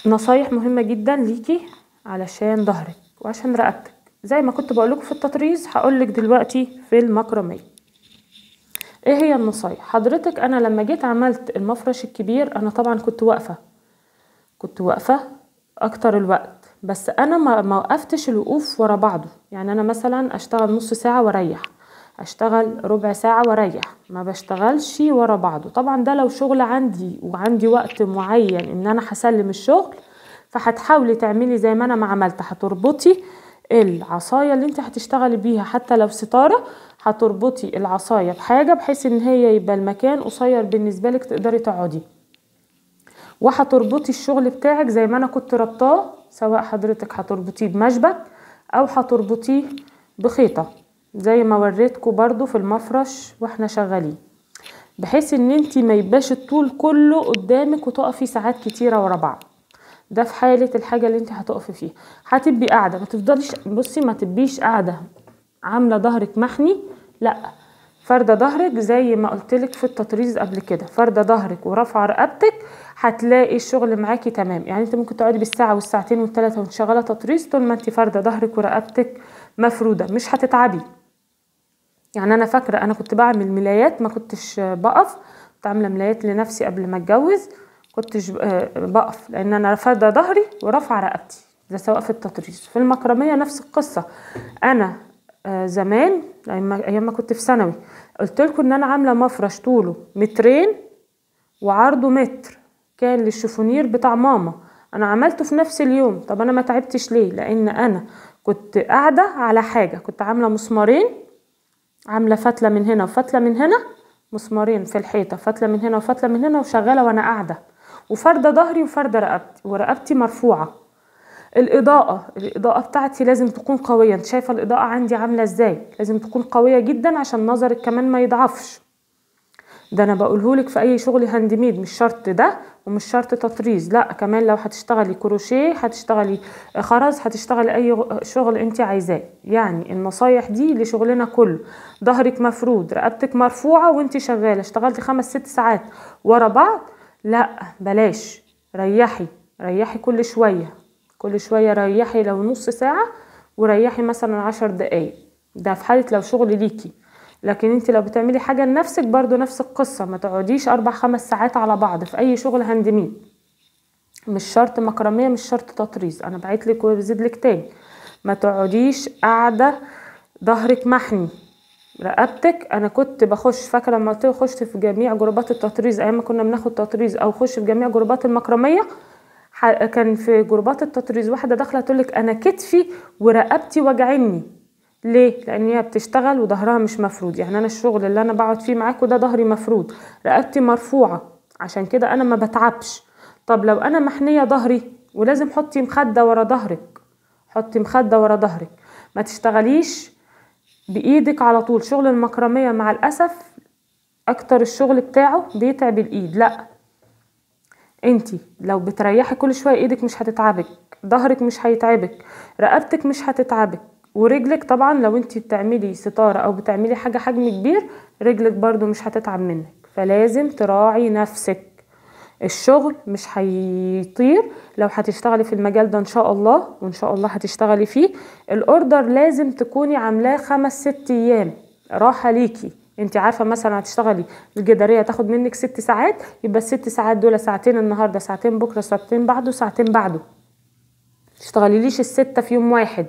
نصايح مهمة جدا ليكي علشان ظهرك وعشان رقبتك، زي ما كنت بقولكوا في التطريز هقولك دلوقتي في المكرمية. ايه هي النصايح؟ حضرتك انا لما جيت عملت المفرش الكبير انا طبعا كنت واقفة اكتر الوقت، بس انا ما وقفتش الوقوف ورا بعضه. يعني انا مثلا اشتغل نص ساعة واريح، اشتغل ربع ساعة واريح، ما بشتغلش ورا بعضه. طبعا ده لو شغل عندي وعندي وقت معين ان انا هسلم الشغل، فهتحاولي تعملي زي ما انا ما عملت، هتربطي العصاية اللي انت هتشتغلي بيها حتى لو ستارة، هتربطي العصاية بحاجة بحيث ان هي يبقى المكان قصير بالنسبة لك تقدري تقعدي، وهتربطي الشغل بتاعك زي ما انا كنت ربطاه، سواء حضرتك هتربطيه بمشبك او هتربطيه بخيطة زي ما وريتكم برضو في المفرش واحنا شغالين، بحيث ان انتي ما يبقاش الطول كله قدامك وتقفي ساعات كتيرة ورا بعض. ده في حالة الحاجة اللي انتي هتقفي فيها. هتبقي قاعدة، ما تفضليش بصي، ما تبقيش قاعدة عاملة ظهرك محني، لا، فردة ظهرك زي ما قلتلك في التطريز قبل كده، فردة ظهرك ورافعة رقبتك، هتلاقي الشغل معاكي تمام. يعني انت ممكن تقعدي بالساعة والساعتين والثلاثة وانت شغالة تطريز طول ما انت فردة ظهرك ورقبتك مفرودة، مش هتتعبي. يعني انا فاكرة انا كنت بعمل ملايات، ما كنتش بقف، كنت عاملة ملايات لنفسي قبل ما اتجوز، كنتش بقف لان انا فردة ظهري ورافعة رقبتي. ده سواء في التطريز. في المكرمية نفس القصة. انا زمان ايام ما كنت في ثانوي قلت لكم ان انا عامله مفرش طوله 2 متر وعرضه 1 متر، كان للشفونير بتاع ماما، انا عملته في نفس اليوم. طب انا ما تعبتش ليه؟ لان انا كنت قاعده على حاجه، كنت عامله مسمارين، عامله فتله من هنا وفتله من هنا، مسمارين في الحيطه، فتله من هنا وفتله من هنا، وشغاله وانا قاعده، وفرده ظهري وفرده رقبتي، ورقبتي مرفوعه. الإضاءة بتاعتي لازم تكون قوية. انت شايفة الإضاءة عندي عاملة ازاي؟ لازم تكون قوية جدا عشان نظرك كمان ما يضعفش. ده انا بقولهولك في اي شغل هاند ميد، مش شرط ده ومش شرط تطريز، لا، كمان لو هتشتغلي كروشيه، هتشتغلي خرز، هتشتغلي اي شغل انت عايزاه. يعني النصايح دي لشغلنا كله. ظهرك مفرود، رقبتك مرفوعة وانت شغالة، اشتغلتي 5-6 ساعات ورا بعض، لا بلاش، ريحي كل شوية ريحي، لو نص ساعة وريحي مثلا 10 دقايق. ده في حالة لو شغل ليكي. لكن انت لو بتعملي حاجة لنفسك برضو نفس القصة، ما تقعديش 4-5 ساعات على بعض في اي شغل هاند ميد، مش شرط مكرمية، مش شرط تطريز، انا بعتلك وبزيدلك تاني، ما تقعديش قاعدة ظهرك محني. رقبتك، انا كنت بخش، فاكره لما قلت خشت في جميع جروبات التطريز ايام ما كنا بناخد تطريز، او خش في جميع جروبات المكرميه، كان في جروبات التطريز واحده داخله تقولك انا كتفي ورقبتي وجعيني. ليه؟ لان هي بتشتغل وظهرها مش مفرود. يعني انا الشغل اللي انا بقعد فيه معاكم ده ظهري مفرود، رقبتي مرفوعه، عشان كده انا ما بتعبش. طب لو انا محنيه ظهري، ولازم حطي مخده ورا ظهرك، حطي مخده ورا ظهرك، ما تشتغليش بايدك على طول. شغل المكرميه مع الاسف اكتر الشغل بتاعه بيتعب الايد، لا، انتي لو بتريحي كل شويه ايدك مش هتتعبك، ظهرك مش هيتعبك، رقبتك مش هتتعبك، ورجلك طبعا لو انتي بتعملي ستاره او بتعملي حاجه حجم كبير رجلك برضو مش هتتعب منك. فلازم تراعي نفسك. الشغل مش هيطير لو هتشتغلي في المجال ده ان شاء الله، وان شاء الله هتشتغلي فيه. الاوردر لازم تكوني عاملاه 5-6 ايام راحه ليكي. انت عارفه مثلا هتشتغلي الجداريه تاخد منك 6 ساعات، يبقى ال6 ساعات دول ساعتين النهارده، ساعتين بكره، ساعتين بعده، ساعتين بعده، تشتغليليش ال6 في يوم واحد.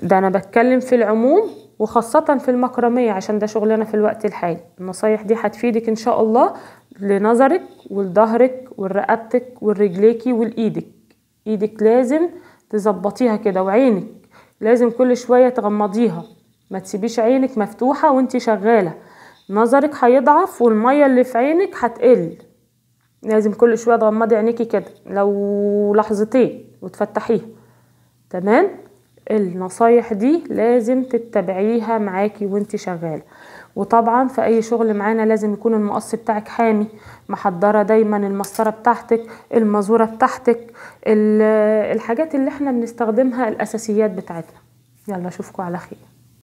ده انا بتكلم في العموم، وخاصة في المكرمية عشان ده شغلنا في الوقت الحالي. النصايح دي هتفيدك ان شاء الله لنظرك ولظهرك ولرقبتك ولرجليكي ولإيدك. ايدك لازم تظبطيها كده، وعينك لازم كل شوية تغمضيها، ما تسيبيش عينك مفتوحة وانتي شغالة، نظرك هيضعف والمية اللي في عينك هتقل. لازم كل شوية تغمضي عينيكي كده لو لحظتين وتفتحيها. تمام؟ النصايح دي لازم تتبعيها معاكي وانتي شغالة. وطبعا في اي شغل معانا لازم يكون المقص بتاعك حامي، محضرة دايما المسطرة بتاعتك، المزورة بتاعتك، الحاجات اللي احنا بنستخدمها الاساسيات بتاعتنا. يلا اشوفكم على خير.